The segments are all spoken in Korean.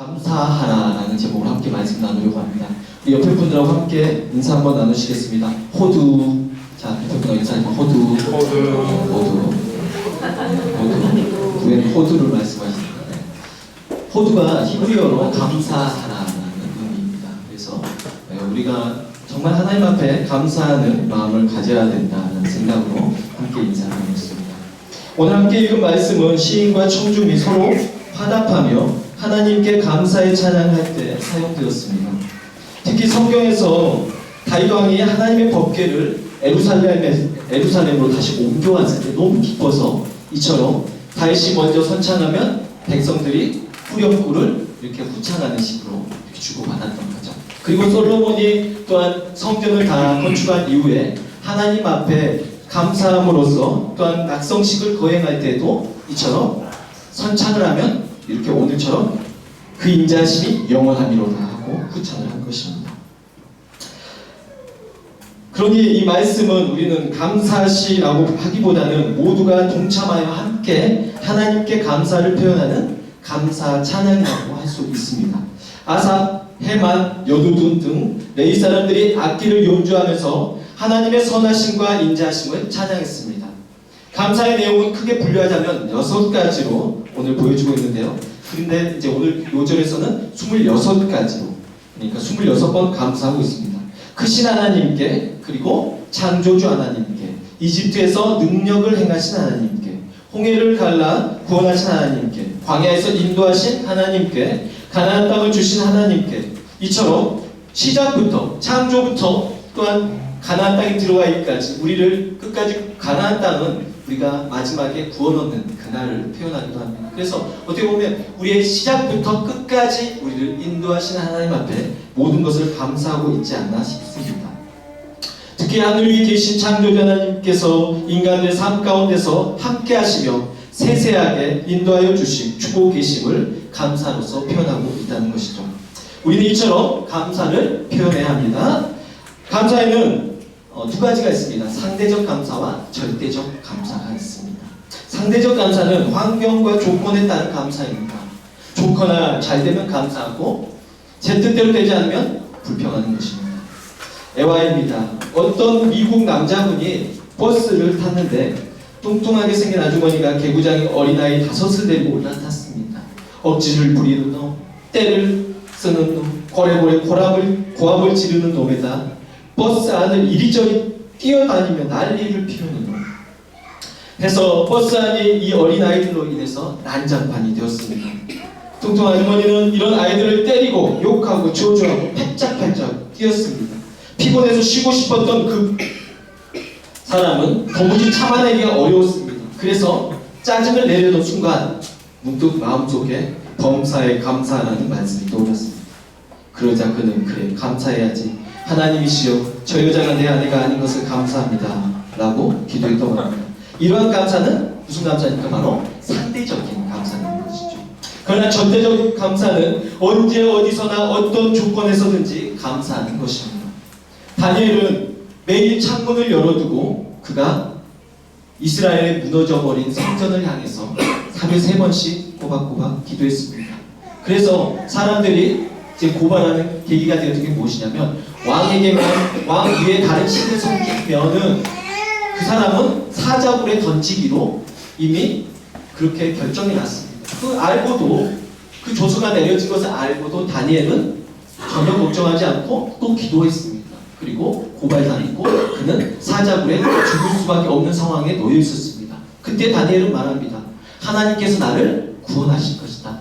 감사하라라는 제목으로 함께 말씀 나누려고 합니다. 우리 옆에 분들하고 함께 인사 한번 나누시겠습니다. 호두. 자, 옆에 분하고 인사하시면 호두. 호두. 왜 호두를 말씀하시는가? 호두가 히브리어로 감사하라는 의미입니다. 그래서 우리가 정말 하나님 앞에 감사하는 마음을 가져야 된다는 생각으로 함께 인사를 나눴습니다. 오늘 함께 읽은 말씀은 시인과 청중이 서로 화답하며 하나님께 감사의 찬양할 때 사용되었습니다. 특히 성경에서 다윗 왕이 하나님의 법궤를 에루살렘으로 다시 옮겨왔을 때 너무 기뻐서 이처럼 다윗이 먼저 선창하면 백성들이 후렴구를 이렇게 후창하는 식으로 이렇게 주고받았던 거죠. 그리고 솔로몬이 또한 성전을 다 건축한 이후에 하나님 앞에 감사함으로써 또한 낙성식을 거행할 때도 이처럼 선창을 하면 이렇게 오늘처럼 그 인자심이 영원하미로다 하고 후창을 한 것입니다. 그러니 이 말씀은 우리는 감사시라고 하기보다는 모두가 동참하여 함께 하나님께 감사를 표현하는 감사 찬양이라고 할 수 있습니다. 아삽, 헤만, 여두둔 등 레위 사람들이 악기를 연주하면서 하나님의 선하심과 인자하심을 찬양했습니다. 감사의 내용은 크게 분류하자면 6가지로 오늘 보여주고 있는데요. 그런데 이제 오늘 요절에서는 26가지로, 그러니까 26번 감사하고 있습니다. 크신 하나님께, 그리고 창조주 하나님께, 이집트에서 능력을 행하신 하나님께, 홍해를 갈라 구원하신 하나님께, 광야에서 인도하신 하나님께, 가나안 땅을 주신 하나님께, 이처럼 시작부터, 창조부터 또한 가나안 땅에 들어가기까지 우리를 끝까지 가나안 땅은 우리가 마지막에 구원 얻는 그날을 표현하기도 합니다. 그래서 어떻게 보면 우리의 시작부터 끝까지 우리를 인도하신 하나님 앞에 모든 것을 감사하고 있지 않나 싶습니다. 특히 하늘 위에 계신 창조주 하나님께서 인간의 삶 가운데서 함께 하시며 세세하게 인도하여 주고 계심을 감사로서 표현하고 있다는 것이죠. 우리는 이처럼 감사를 표현해야 합니다. 감사에는 두 가지가 있습니다. 상대적 감사와 절대적 감사가 있습니다. 상대적 감사는 환경과 조건에 따른 감사입니다. 좋거나 잘 되면 감사하고 제 뜻대로 되지 않으면 불평하는 것입니다. 애화입니다. 어떤 미국 남자분이 버스를 탔는데 뚱뚱하게 생긴 아주머니가 개구장이 어린아이 5을 데리고 올라탔습니다. 억지를 부리는 놈, 때를 쓰는 놈, 고래고래 고함을 지르는 놈에다 버스 안을 이리저리 뛰어다니며 난리를 피우는 놈 해서 버스 안이 이 어린아이들로 인해서 난장판이 되었습니다. 뚱뚱한 아주머니는 이런 아이들을 때리고 욕하고 저주하고 팔짝팔짝 뛰었습니다. 피곤해서 쉬고 싶었던 그 사람은 도무지 참아내기가 어려웠습니다. 그래서 짜증을 내려던 순간 문득 마음속에 범사에 감사하라는 말씀이 떠올랐습니다. 그러자 그는 그래 감사해야지 하나님이시여 저 여자가 내 아내가 아닌 것을 감사합니다 라고 기도했던 겁니다. 이러한 감사는 무슨 감사입니까? 바로 상대적인 감사인 것이죠. 그러나 절대적인 감사는 언제 어디서나 어떤 조건에서든지 감사하는 것입니다. 다니엘은 매일 창문을 열어두고 그가 이스라엘에 무너져버린 성전을 향해서 하루에 3번씩 꼬박꼬박 기도했습니다. 그래서 사람들이 이제 고발하는 계기가 되었던 게 무엇이냐면 왕에게만 왕 위에 다른 신을 섬기면은 그 사람은 사자굴에 던지기로 이미 그렇게 결정이 났습니다. 그 알고도 그 조서가 내려진 것을 알고도 다니엘은 전혀 걱정하지 않고 또 기도했습니다. 그리고 고발당했고 그는 사자굴에 죽을 수밖에 없는 상황에 놓여 있었습니다. 그때 다니엘은 말합니다. 하나님께서 나를 구원하실 것이다.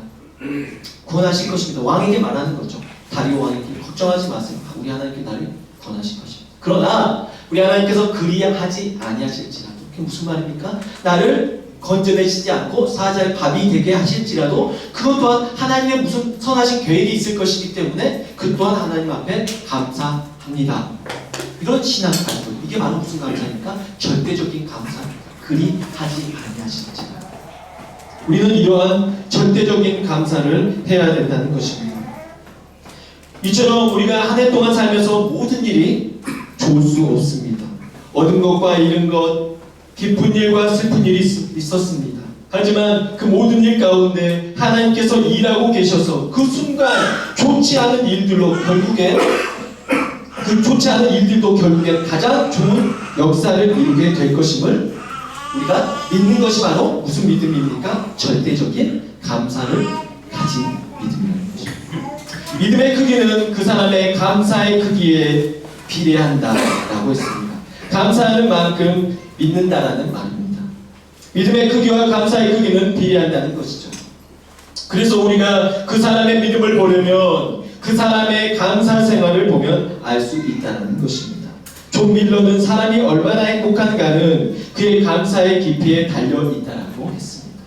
구원하실 것입니다. 왕에게 말하는 거죠. 다리오 왕에게 걱정하지 마세요. 우리 하나님께 나를 구원하실 것입니다. 그러나 우리 하나님께서 그리하지 아니하실지라도 그게 무슨 말입니까? 나를 건져내시지 않고 사자의 밥이 되게 하실지라도 그것 또한 하나님의 무슨 선하신 계획이 있을 것이기 때문에 그 또한 하나님 앞에 감사합니다. 이런 신앙을 가지고 이게 바로 무슨 감사입니까? 절대적인 감사입니다. 그리하지 아니하실지라도 우리는 이러한 절대적인 감사를 해야 된다는 것입니다. 이처럼 우리가 한 해 동안 살면서 모든 일이 좋을 수 없습니다. 얻은 것과 잃은 것, 기쁜 일과 슬픈 일이 있었습니다. 하지만 그 모든 일 가운데 하나님께서 일하고 계셔서 그 순간 좋지 않은 일들로 결국에 그 좋지 않은 일들도 결국에 가장 좋은 역사를 이루게 될 것임을 우리가 믿는 것이 바로 무슨 믿음입니까? 절대적인 감사를 가진 믿음이라는 것입니다. 믿음의 크기는 그 사람의 감사의 크기에 비례한다라고 했습니다. 감사하는 만큼 믿는다라는 말입니다. 믿음의 크기와 감사의 크기는 비례한다는 것이죠. 그래서 우리가 그 사람의 믿음을 보려면 그 사람의 감사 생활을 보면 알 수 있다는 것입니다. 존 밀러는 사람이 얼마나 행복한가는 그의 감사의 깊이에 달려 있다고 했습니다.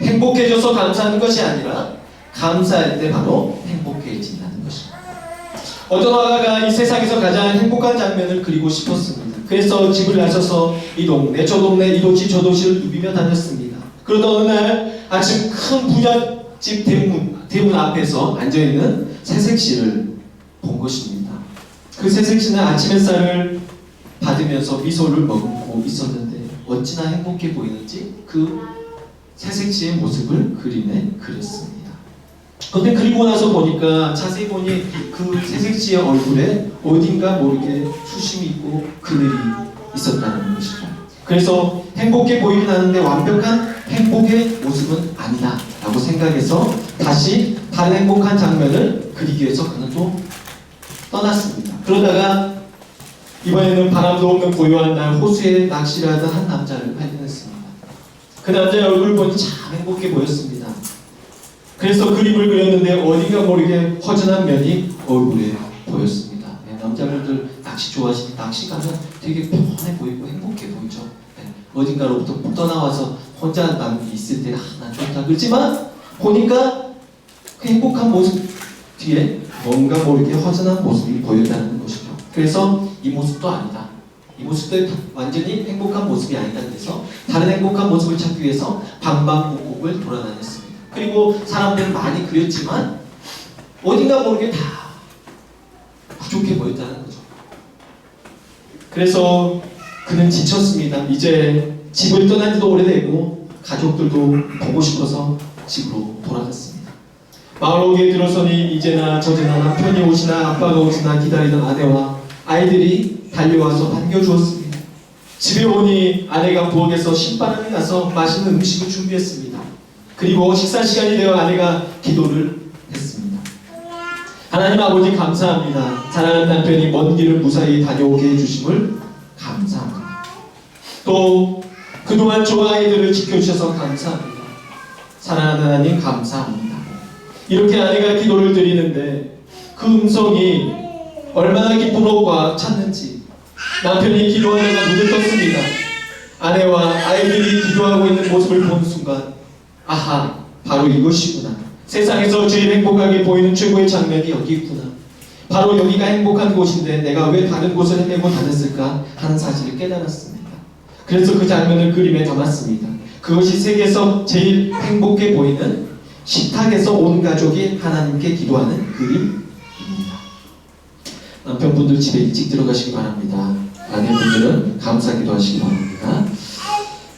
행복해져서 감사하는 것이 아니라 감사할 때 바로 행복해진다는 것입니다. 어떤 화가가 이 세상에서 가장 행복한 장면을 그리고 싶었습니다. 그래서 집을 나서서 이 동네 저 동네 이 도시 저 도시를 누비며 다녔습니다. 그러다 어느 날 아침 큰 부잣집 대문 앞에서 앉아있는 새색시를 본 것입니다. 그 새색시는 아침 햇살을 받으면서 미소를 머금고 있었는데 어찌나 행복해 보이는지 그 새색시의 모습을 그림에 그렸습니다. 그런데 그리고 나서 보니까 자세히 보니 그 새색시의 얼굴에 어딘가 모르게 수심이 있고 그늘이 있었다는 것이죠. 그래서 행복해 보이긴 하는데 완벽한 행복의 모습은 아니다 라고 생각해서 다시 다른 행복한 장면을 그리기 위해서 그는 또 떠났습니다. 그러다가 이번에는 바람도 없는 고요한 날 호수에 낚시를 하던 한 남자를 발견했습니다. 그 남자의 얼굴을 보니 참 행복해 보였습니다. 그래서 그림을 그렸는데 어딘가 모르게 허전한 면이 얼굴에 보였습니다. 네, 남자분들 낚시 좋아하시니 낚시 가면 되게 편해 보이고 행복해 보이죠. 네, 어딘가로부터 떠나와서 혼자 있을 때 난 좋다 그렇지만 보니까 그 행복한 모습 뒤에 뭔가 모르게 허전한 모습이 보였다는 것이죠. 그래서 이 모습도 아니다. 이 모습도 완전히 행복한 모습이 아니다. 그래서 다른 행복한 모습을 찾기 위해서 방방곡곡을 돌아다녔습니다. 그리고 사람들은 많이 그렸지만 어딘가 모르게 다 부족해 보였다는 거죠. 그래서 그는 지쳤습니다. 이제 집을 떠난 지도 오래되고 가족들도 보고 싶어서 집으로 돌아갔습니다. 마을옥에 들어서니 이제나 저제나 남편이 오시나 아빠가 오시나 기다리던 아내와 아이들이 달려와서 반겨주었습니다. 집에 오니 아내가 부엌에서 신바람이 나서 맛있는 음식을 준비했습니다. 그리고 식사 시간이 되어 아내가 기도를 했습니다. 하나님 아버지 감사합니다. 사랑하는 남편이 먼 길을 무사히 다녀오게 해주심을 감사합니다. 또 그동안 저와 아이들을 지켜주셔서 감사합니다. 사랑하는 하나님 감사합니다. 이렇게 아내가 기도를 드리는데 그 음성이 얼마나 기쁨으로 꽉 찼는지 남편이 기도하다가 눈을 떴습니다. 아내와 아이들이 기도하고 있는 모습을 본 순간 아하, 바로 이것이구나. 세상에서 제일 행복하게 보이는 최고의 장면이 여기 있구나. 바로 여기가 행복한 곳인데 내가 왜 다른 곳을 헤매고 다녔을까 하는 사실을 깨달았습니다. 그래서 그 장면을 그림에 담았습니다. 그것이 세계에서 제일 행복해 보이는 식탁에서 온 가족이 하나님께 기도하는 그림입니다. 남편분들 집에 일찍 들어가시기 바랍니다. 아내분들은 감사 기도하시기 바랍니다.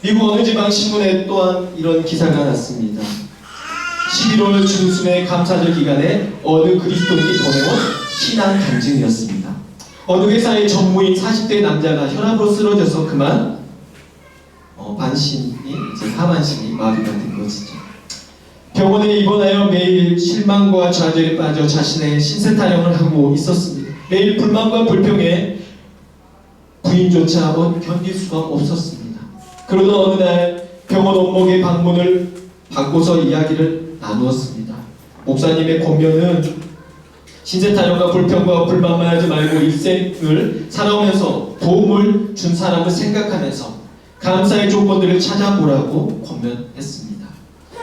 미국 어느 지방 신문에 또한 이런 기사가 났습니다. 11월 중순의 감사절 기간에 어느 그리스도인이 보내온 신앙 간증이었습니다. 어느 회사의 전무인 40대 남자가 혈압으로 쓰러져서 그만 반신이 이제 하반신이 마비가 된 것이죠. 병원에 입원하여 매일 실망과 좌절에 빠져 자신의 신세 타령을 하고 있었습니다. 매일 불만과 불평에 부인조차 견딜 수가 없었습니다. 그러던 어느 날 병원 원목의 방문을 받고서 이야기를 나누었습니다. 목사님의 권면은 신세 타령과 불평과 불만만 하지 말고 일생을 살아오면서 도움을 준 사람을 생각하면서 감사의 조건들을 찾아보라고 권면했습니다.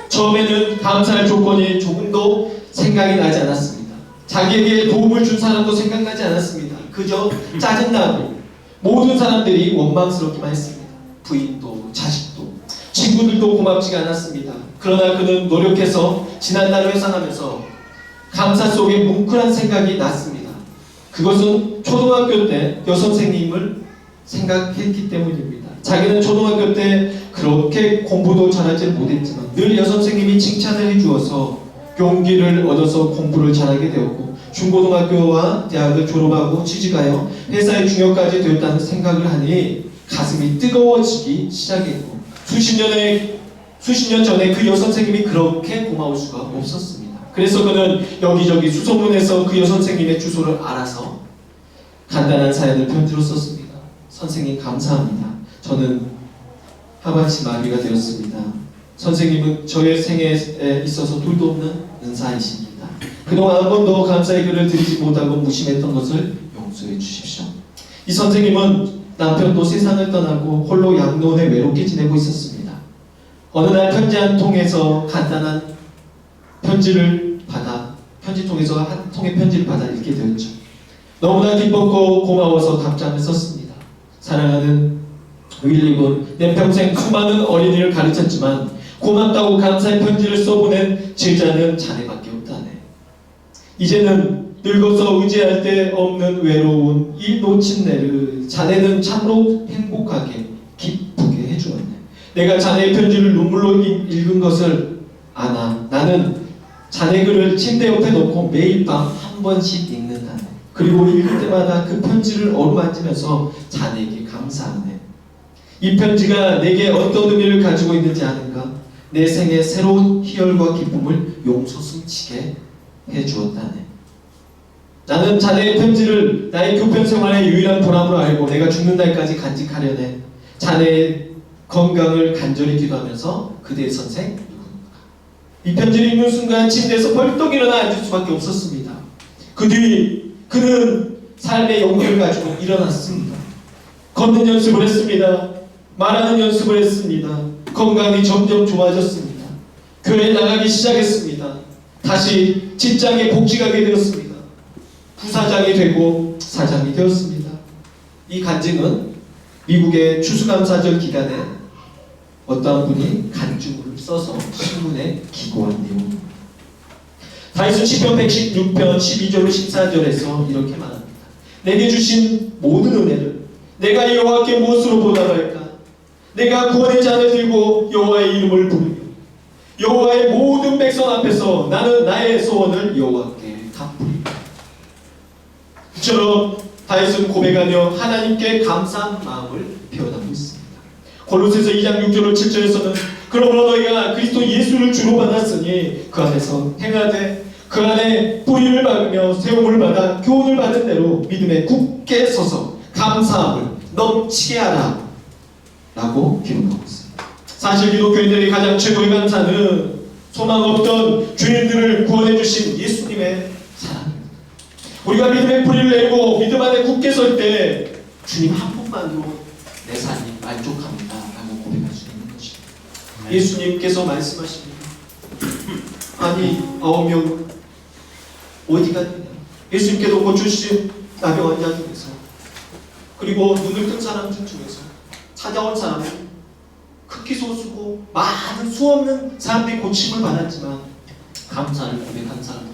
처음에는 감사할 조건이 조금도 생각이 나지 않았습니다. 자기에게 도움을 준 사람도 생각나지 않았습니다. 그저 짜증나고 모든 사람들이 원망스럽기만 했습니다. 부인도 자식도 친구들도 고맙지가 않았습니다. 그러나 그는 노력해서 지난날을 회상하면서 감사 속에 뭉클한 생각이 났습니다. 그것은 초등학교 때 여선생님을 생각했기 때문입니다. 자기는 초등학교 때 그 그렇게 공부도 잘하지 못했지만 늘 여선생님이 칭찬을 해주어서 용기를 얻어서 공부를 잘하게 되었고 중고등학교와 대학을 졸업하고 취직하여 회사의 중역까지 되었다는 생각을 하니 가슴이 뜨거워지기 시작했고 수십 년 전에 그 여선생님이 그렇게 고마울 수가 없었습니다. 그래서 그는 여기저기 수소문해서 그 여선생님의 주소를 알아서 간단한 사연을 편지로 썼습니다. 선생님 감사합니다. 저는 하반신 마비가 되었습니다. 선생님은 저의 생애에 있어서 둘도 없는 은사이십니다. 그동안 한 번도 감사의 글을 드리지 못하고 무심했던 것을 용서해 주십시오. 이 선생님은 남편도 세상을 떠나고 홀로 양로원에 외롭게 지내고 있었습니다. 어느 날 편지 한 통에서 간단한 편지를 받아 편지통에서 한 통의 편지를 받아 읽게 되었죠. 너무나 기뻤고 고마워서 답장을 썼습니다. 사랑하는 윌리군, 내 평생 수많은 어린이를 가르쳤지만 고맙다고 감사의 편지를 써보낸 제자는 자네밖에 없다네. 이제는 늙어서 의지할 데 없는 외로운 이 놓친 내를 자네는 참으로 행복하게 기쁘게 해주었네. 내가 자네의 편지를 눈물로 읽은 것을 아나. 나는 자네 글을 침대 옆에 놓고 매일 밤 한 번씩 읽는다네. 그리고 읽을 때마다 그 편지를 어루만지면서 자네에게 감사하네. 이 편지가 내게 어떤 의미를 가지고 있는지 아는가? 내 생에 새로운 희열과 기쁨을 용솟음치게 해주었다네. 나는 자네의 편지를 나의 교편 생활의 유일한 보람으로 알고 내가 죽는 날까지 간직하려네. 자네의 건강을 간절히 기도하면서 그대의 선생 누군가. 이 편지를 읽는 순간 침대에서 벌떡 일어나 앉을 수밖에 없었습니다. 그 뒤 그는 삶의 용기를 가지고 일어났습니다. 걷는 연습을 했습니다. 말하는 연습을 했습니다. 건강이 점점 좋아졌습니다. 교회에 나가기 시작했습니다. 다시 직장에 복직하게 되었습니다. 부사장이 되고 사장이 되었습니다. 이 간증은 미국의 추수감사절 기간에 어떠한 분이 간증을 써서 신문에 기고한 내용입니다. 다윗은 시편 116편 12절로 14절에서 이렇게 말합니다. 내게 주신 모든 은혜를 내가 여호와께 무엇으로 보답할까? 내가 구원의 잔을 들고 여호와의 이름을 부르며 여호와의 모든 백성 앞에서 나는 나의 소원을 여호와께 갚으리라. 이처럼 다윗은 고백하며 하나님께 감사한 마음을 표현하고 있습니다. 골로새서 2장 6절 7절에서는 그러므로 너희가 그리스도 예수를 주로 받았으니 그 안에서 행하되 그 안에 뿌리를 박으며 세움을 받아 교훈을 받은 대로 믿음에 굳게 서서 감사함을 넘치게 하라 라고 기록하고 있습니다. 사실 기독교인들이 가장 최고의 감사는 소망 없던 죄인들을 구원해 주신 예수님의 사랑입니다. 우리가 믿음의 뿌리를 내고 믿음 안에 굳게 설 때 주님 한 분만으로 내 삶이 만족합니다 라고 고백할 수 있는 것입니다. 예수님께서 말씀하십니다. 아니 9명 어디 갔느냐. 예수님께서 고쳐주신 나병 환자 중에서 그리고 눈을 뜬 사람 중에서 찾아온 사람은 극히 소수고 많은 수없는 사람들이 고침을 받았지만 감사를 고백한 사람은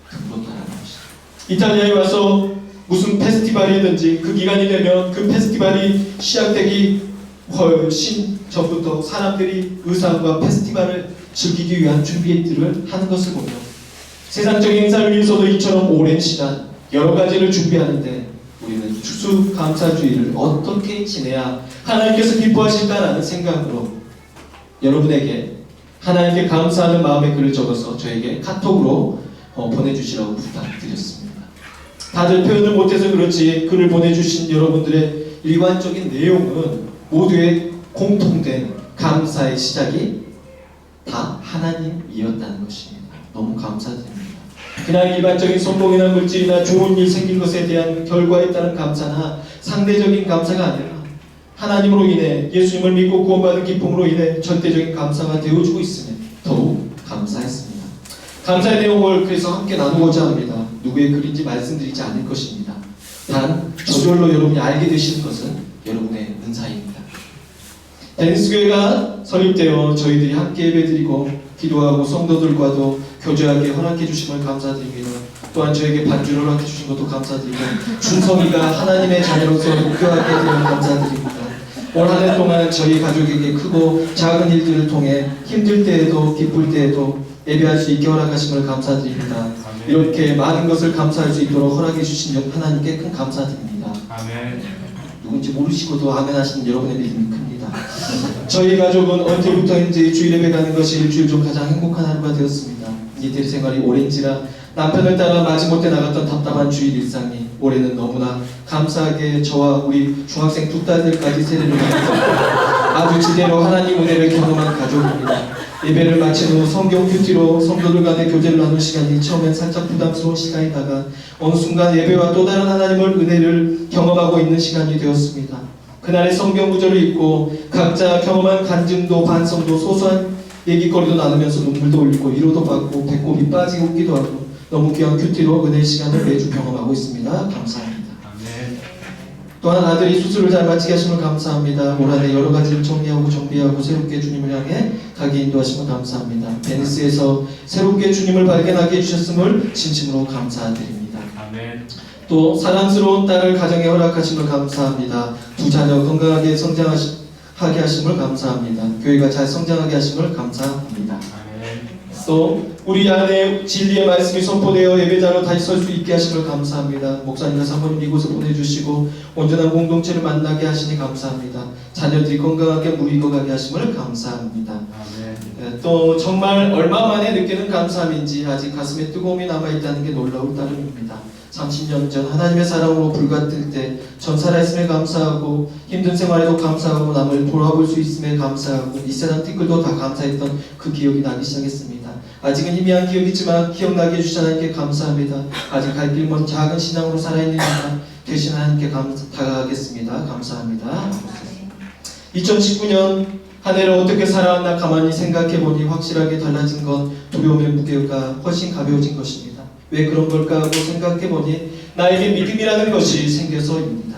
등록하라는 것이다. 이탈리아에 와서 무슨 페스티벌이든지 그 기간이 되면 그 페스티벌이 시작되기 훨씬 전부터 사람들이 의상과 페스티벌을 즐기기 위한 준비들을 하는 것을 보며 세상적인 행사를 위해서도 이처럼 오랜 시간 여러 가지를 준비하는데 우리는 추수감사주의를 어떻게 지내야 하나님께서 기뻐하실까라는 생각으로 여러분에게 하나님께 감사하는 마음의 글을 적어서 저에게 카톡으로 보내주시라고 부탁드렸습니다. 다들 표현을 못해서 그렇지 글을 보내주신 여러분들의 일관적인 내용은 모두의 공통된 감사의 시작이 다 하나님이었다는 것입니다. 너무 감사드립니다. 그냥 일반적인 성공이나 물질이나 좋은 일 생긴 것에 대한 결과에 따른 감사나 상대적인 감사가 아니라 하나님으로 인해 예수님을 믿고 구원받은 기쁨으로 인해 절대적인 감사가 되어주고 있으면 더욱 감사했습니다. 감사의 내용을 그래서 함께 나누고자 합니다. 누구의 글인지 말씀드리지 않을 것입니다. 단 저절로 여러분이 알게 되시는 것은 여러분의 은사입니다. 데니스교회가 설립되어 저희들이 함께 예배드리고 기도하고 성도들과도 교제하게 허락해 주심을 감사드립니다. 또한 저에게 반주를 허락해 주신 것도 감사드리고 준성이가 하나님의 자녀로서 목표하게 되면 감사드립니다. 올 한 해 동안 저희 가족에게 크고 작은 일들을 통해 힘들 때에도 기쁠 때에도 예배할 수 있게 허락하심을 감사드립니다. 이렇게 많은 것을 감사할 수 있도록 허락해 주신 하나님께 큰 감사드립니다. 아멘. 누군지 모르시고도 아멘 하시는 여러분의 믿음이 큽니다. 저희 가족은 언제부터인지 주일 예배 가는 것이 일주일 중 가장 행복한 하루가 되었습니다. 이태리 생활이 오랜지라 남편을 따라 마지못해 나갔던 답답한 주일 일상이 올해는 너무나 감사하게 저와 우리 중학생 두 딸들까지 세례를 받아서 아주 지대로 하나님 은혜를 경험한 가족입니다. 예배를 마친 후 성경 큐티로 성도들 간의 교제를 나눈 시간이 처음엔 살짝 부담스러운 시간이다가 어느 순간 예배와 또 다른 하나님을 은혜를 경험하고 있는 시간이 되었습니다. 그날의 성경 구절을 읽고 각자 경험한 간증도 반성도 소소한 얘기거리도 나누면서 눈물도 흘리고 위로도 받고 배꼽이 빠지고 웃기도 하고 너무 귀한 큐티로 은혜의 시간을 매주 경험하고 있습니다. 감사합니다. 아멘. 또한 아들이 수술을 잘 마치게 하심을 감사합니다. 올 한해 여러 가지를 정리하고 정비하고 새롭게 주님을 향해 가게 인도하심을 감사합니다. 베니스에서 새롭게 주님을 발견하게 해주셨음을 진심으로 감사드립니다. 아멘. 또 사랑스러운 딸을 가정에 허락하심을 감사합니다. 두 자녀 건강하게 성장하게 하심을 감사합니다. 교회가 잘 성장하게 하심을 감사합니다. 아멘. 또 우리 안에 진리의 말씀이 선포되어 예배자로 다시 설 수 있게 하심을 감사합니다. 목사님과 사모님 이곳에 보내주시고 온전한 공동체를 만나게 하시니 감사합니다. 자녀들이 건강하게 무리익어가게 하심을 감사합니다. 아멘. 또 정말 얼마 만에 느끼는 감사함인지 아직 가슴에 뜨거움이 남아있다는 게 놀라울 따름입니다. 30년 전 하나님의 사랑으로 불같을 때 전 살아있음에 감사하고 힘든 생활에도 감사하고 남을 돌아볼 수 있음에 감사하고 이 세상 티끌도 다 감사했던 그 기억이 나기 시작했습니다. 아직은 희미한 기억이지만 기억나게 해주신 하나님께 감사합니다. 아직 갈 길 먼 작은 신앙으로 살아있는 되신 하나님께 다가가겠습니다. 감사합니다. 2019년 한 해를 어떻게 살아왔나 가만히 생각해보니 확실하게 달라진 건 두려움의 무게가 훨씬 가벼워진 것입니다. 왜 그런 걸까 하고 생각해보니 나에게 믿음이라는 것이 생겨서입니다.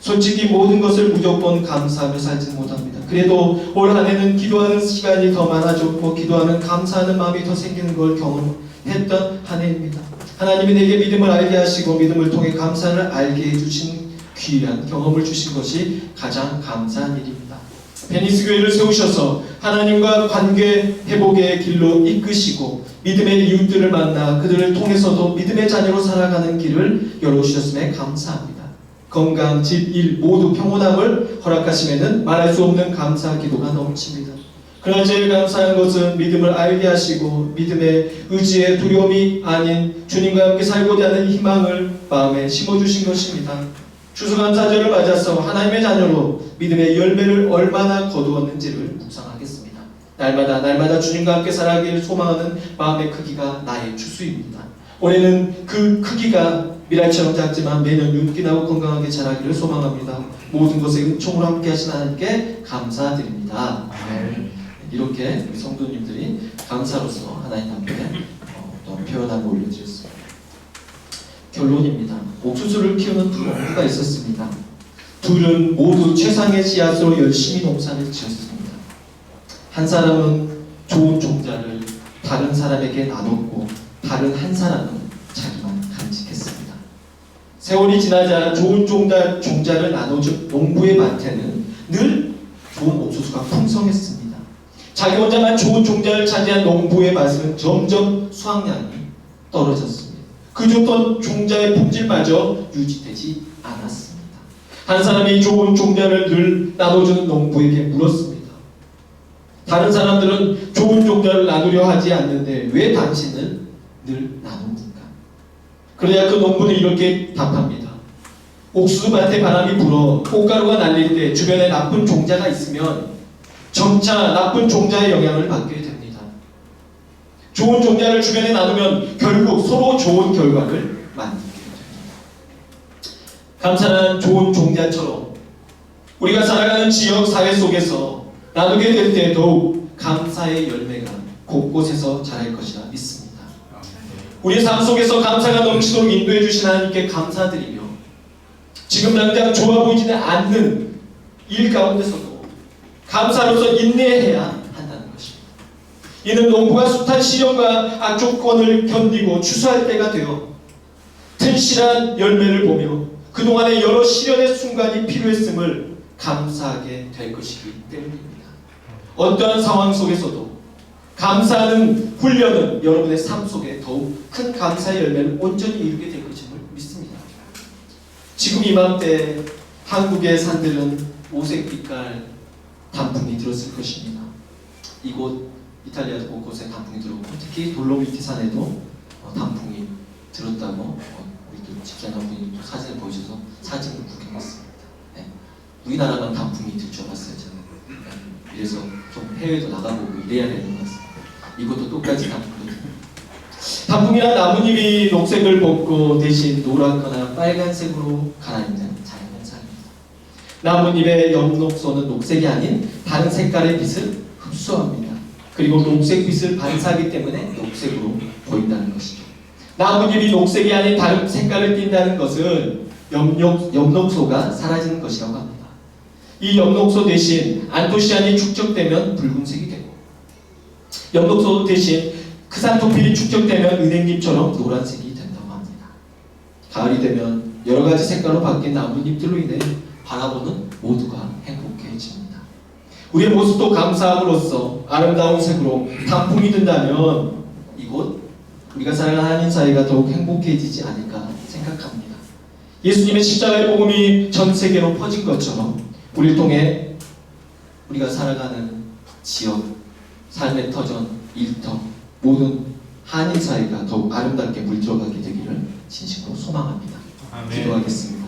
솔직히 모든 것을 무조건 감사하며 살지 못합니다. 그래도 올 한 해는 기도하는 시간이 더 많아졌고 기도하는 감사하는 마음이 더 생기는 걸 경험했던 한 해입니다. 하나님이 내게 믿음을 알게 하시고 믿음을 통해 감사를 알게 해주신 귀한 경험을 주신 것이 가장 감사한 일입니다. 베니스 교회를 세우셔서 하나님과 관계 회복의 길로 이끄시고 믿음의 이웃들을 만나 그들을 통해서도 믿음의 자녀로 살아가는 길을 열어주셨음에 감사합니다. 건강, 집, 일 모두 평온함을 허락하심에는 말할 수 없는 감사 기도가 넘칩니다. 그러나 제일 감사한 것은 믿음을 알게 하시고 믿음의 의지에 두려움이 아닌 주님과 함께 살고자 하는 희망을 마음에 심어주신 것입니다. 추수감사절을 맞아서 하나님의 자녀로 믿음의 열매를 얼마나 거두었는지를 묵상하겠습니다. 날마다 주님과 함께 살아가기를 소망하는 마음의 크기가 나의 추수입니다. 올해는 그 크기가 미랄처럼 작지만 매년 윤기 나고 건강하게 자라기를 소망합니다. 모든 것에 은총으로 함께 하신 하나님께 감사드립니다. 이렇게 우리 성도님들이 감사로서 하나님 앞에 어떤 표현함을 올려드렸습니다. 결론입니다. 옥수수를 키우는 두 농부가 있었습니다. 둘은 모두 최상의 씨앗으로 열심히 농사를 지었습니다. 한 사람은 좋은 종자를 다른 사람에게 나눴고 다른 한 사람은 자기만 간직했습니다. 세월이 지나자 좋은 종자를 나눠준 농부의 밭에는 늘 좋은 옥수수가 풍성했습니다. 자기 혼자만 좋은 종자를 차지한 농부의 밭은 점점 수확량이 떨어졌습니다. 그 좋던 종자의 품질마저 유지되지 않았습니다. 한 사람이 좋은 종자를 늘 나눠주는 농부에게 물었습니다. 다른 사람들은 좋은 종자를 나누려 하지 않는데 왜 당신은 늘 나눕니까? 그러자 그 농부는 이렇게 답합니다. 옥수수밭에 바람이 불어 꽃가루가 날릴 때 주변에 나쁜 종자가 있으면 점차 나쁜 종자의 영향을 받게 됩니다. 좋은 종자를 주변에 나누면 결국 서로 좋은 결과를 만들게 됩니다. 감사한 좋은 종자처럼 우리가 살아가는 지역 사회 속에서 나누게 될 때 더욱 감사의 열매가 곳곳에서 자랄 것이라 믿습니다. 우리 삶 속에서 감사가 넘치도록 인도해 주신 하나님께 감사드리며 지금 당장 좋아 보이지는 않는 일 가운데서도 감사로서 인내해야 한다는 것입니다. 이는 농부가 숱한 시련과 악조건을 견디고 추수할 때가 되어 튼실한 열매를 보며 그동안의 여러 시련의 순간이 필요했음을 감사하게 될 것이기 때문입니다. 어떠한 상황 속에서도 감사하는 훈련은 여러분의 삶 속에 더욱 큰 감사의 열매를 온전히 이루게 될 것임을 믿습니다. 지금 이맘때 한국의 산들은 오색빛깔 단풍이 들었을 것입니다. 이곳 이탈리아 곳곳에 단풍이 들었고 특히 돌로미티 산에도 단풍이 들었다고 우리 또 집사님분이 또 사진을 보여줘서 사진을 구경했습니다. 네. 우리나라만 단풍이 들 줄 알았어요 저는. 네. 그래서 좀 해외도 나가보고 이래야 되는 것 같습니다. 이것도 똑같이 단풍이 단풍이란 나뭇잎이 녹색을 벗고 대신 노랗거나 빨간색으로 갈아입는 자연현상입니다. 나뭇잎의 엽록소는 녹색이 아닌 다른 색깔의 빛을 흡수합니다. 그리고 녹색빛을 반사하기 때문에 녹색으로 보인다는 것이죠. 나뭇잎이 녹색이 아닌 다른 색깔을 띈다는 것은 엽록소가 사라지는 것이라고 합니다. 이 엽록소 대신 안토시아닌이 축적되면 붉은색이 되고 엽록소 대신 크산토필이 축적되면 은행잎처럼 노란색이 된다고 합니다. 가을이 되면 여러 가지 색깔로 바뀐 나뭇잎들로 인해 바라보는 모두가 행복해집니다. 우리의 모습도 감사함으로써 아름다운 색으로 단풍이 든다면 이곳 우리가 살아가는 한인 사회가 더욱 행복해지지 않을까 생각합니다. 예수님의 십자가의 복음이 전 세계로 퍼진 것처럼 우리를 통해 우리가 살아가는 지역, 삶의 터전, 일터 모든 한인 사회가 더욱 아름답게 물들어가게 되기를 진심으로 소망합니다. 아멘. 기도하겠습니다.